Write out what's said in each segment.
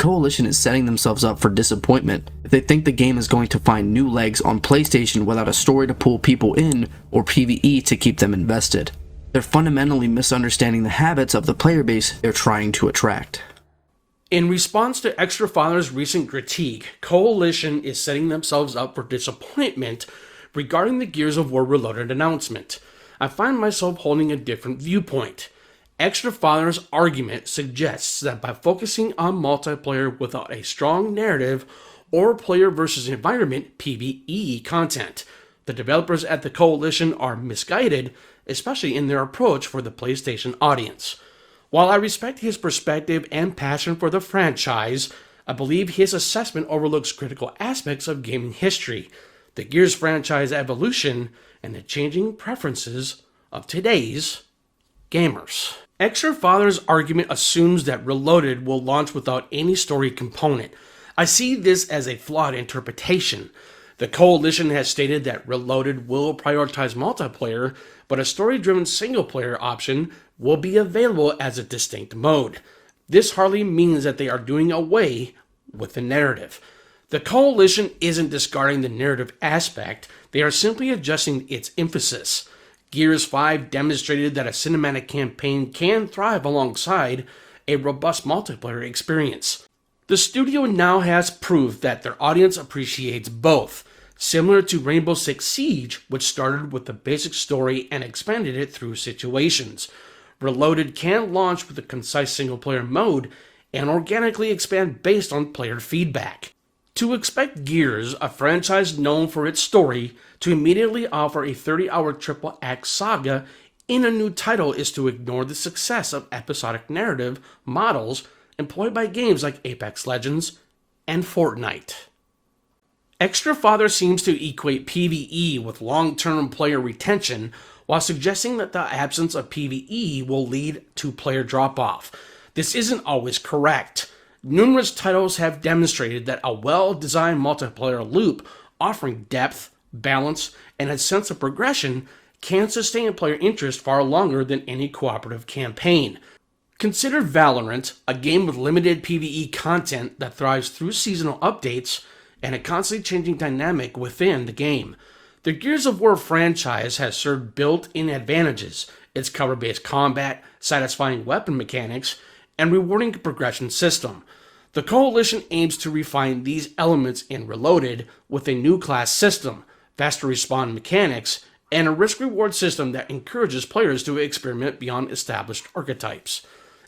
Coalition is setting themselves up for disappointment if they think the game is going to find new legs on PlayStation without a story to pull people in or PvE to keep them invested. They're fundamentally misunderstanding the habits of the player base they're trying to attract. In response to Xtra Father's recent critique, Coalition is setting themselves up for disappointment regarding the Gears of War Reloaded announcement. I find myself holding a different viewpoint. Xtra Father's argument suggests that by focusing on multiplayer without a strong narrative or player versus environment PvE content, the developers at the Coalition are misguided, especially in their approach for the PlayStation audience. While I respect his perspective and passion for the franchise, I believe his assessment overlooks critical aspects of gaming history, the Gears franchise evolution, and the changing preferences of today's gamers. Xtra Father's argument assumes that Reloaded will launch without any story component. I see this as a flawed interpretation. The Coalition has stated that Reloaded will prioritize multiplayer, but a story-driven single-player option will be available as a distinct mode. This hardly means that they are doing away with the narrative. The Coalition isn't discarding the narrative aspect, they are simply adjusting its emphasis. Gears 5 demonstrated that a cinematic campaign can thrive alongside a robust multiplayer experience. The studio now has proof that their audience appreciates both, similar to Rainbow Six Siege, which started with the basic story and expanded it through situations. Reloaded can launch with a concise single-player mode and organically expand based on player feedback. To expect Gears, a franchise known for its story, to immediately offer a 30-hour triple-act saga in a new title is to ignore the success of episodic narrative models employed by games like Apex Legends and Fortnite. Xtra Father seems to equate PvE with long-term player retention while suggesting that the absence of PvE will lead to player drop-off. This isn't always correct. Numerous titles have demonstrated that a well-designed multiplayer loop offering depth, balance, and a sense of progression can sustain player interest far longer than any cooperative campaign. Consider Valorant, a game with limited PvE content that thrives through seasonal updates and a constantly changing dynamic within the game. The Gears of War franchise has served built-in advantages, its cover-based combat, satisfying weapon mechanics, and rewarding progression system. The Coalition aims to refine these elements in Reloaded with a new class system, faster respawn mechanics, and a risk-reward system that encourages players to experiment beyond established archetypes.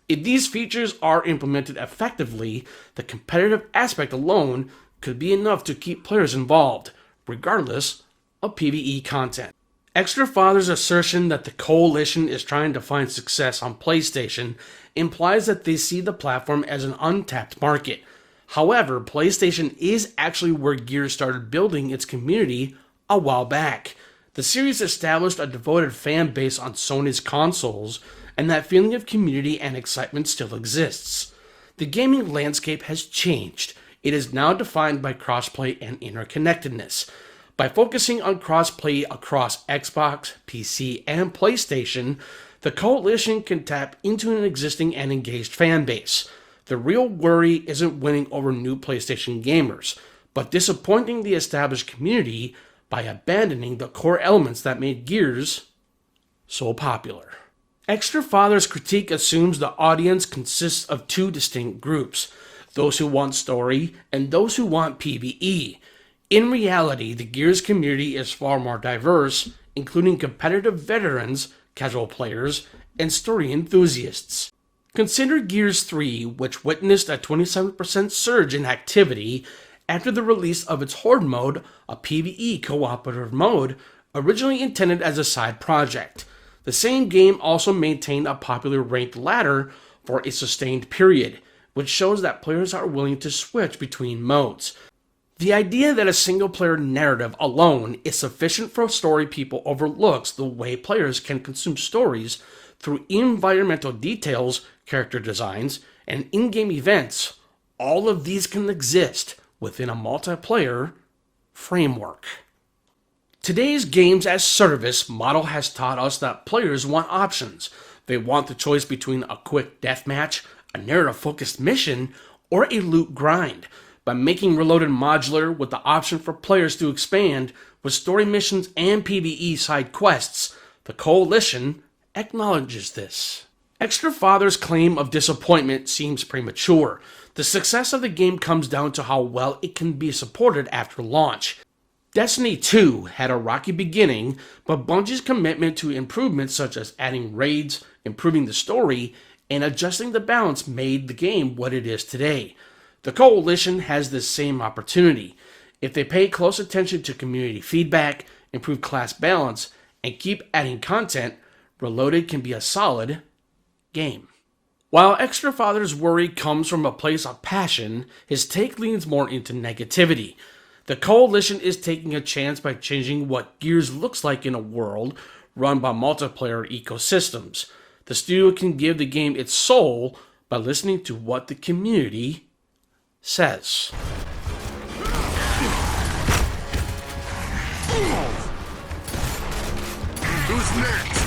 If these features are implemented effectively, the competitive aspect alone could be enough to keep players involved, regardless of PvE content. Xtra Father's assertion that the Coalition is trying to find success on PlayStation implies that they see the platform as an untapped market. However, PlayStation is actually where Gears started building its community a while back. The series established a devoted fan base on Sony's consoles, and that feeling of community and excitement still exists. The gaming landscape has changed. It is now defined by crossplay and interconnectedness. By focusing on crossplay across Xbox, PC, and PlayStation, the Coalition can tap into an existing and engaged fan base. The real worry isn't winning over new PlayStation gamers, but disappointing the established community by abandoning the core elements that made Gears so popular. Xtra Father's critique assumes the audience consists of two distinct groups, those who want story and those who want PvE. In reality, the Gears community is far more diverse, including competitive veterans, casual players, and story enthusiasts. Consider Gears 3, which witnessed a 27% surge in activity after the release of its Horde mode, a PvE cooperative mode originally intended as a side project. The same game also maintained a popular ranked ladder for a sustained period, which shows that players are willing to switch between modes. The idea that a single-player narrative alone is sufficient for a story people overlooks the way players can consume stories through environmental details, character designs, and in-game events. All of these can exist within a multiplayer framework. Today's games as service model has taught us that players want options. They want the choice between a quick deathmatch, a narrative-focused mission, or a loot grind. By making Reloaded modular with the option for players to expand with story missions and PvE side quests, the Coalition acknowledges this. Xtra Father's claim of disappointment seems premature. The success of the game comes down to how well it can be supported after launch. Destiny 2 had a rocky beginning, but Bungie's commitment to improvements such as adding raids, improving the story, and adjusting the balance made the game what it is today. The Coalition has this same opportunity. If they pay close attention to community feedback, improve class balance, and keep adding content, Reloaded can be a solid game. While Xtra Father's worry comes from a place of passion, his take leans more into negativity. The Coalition is taking a chance by changing what Gears looks like in a world run by multiplayer ecosystems. The studio can give the game its soul by listening to what the community says. Who's next?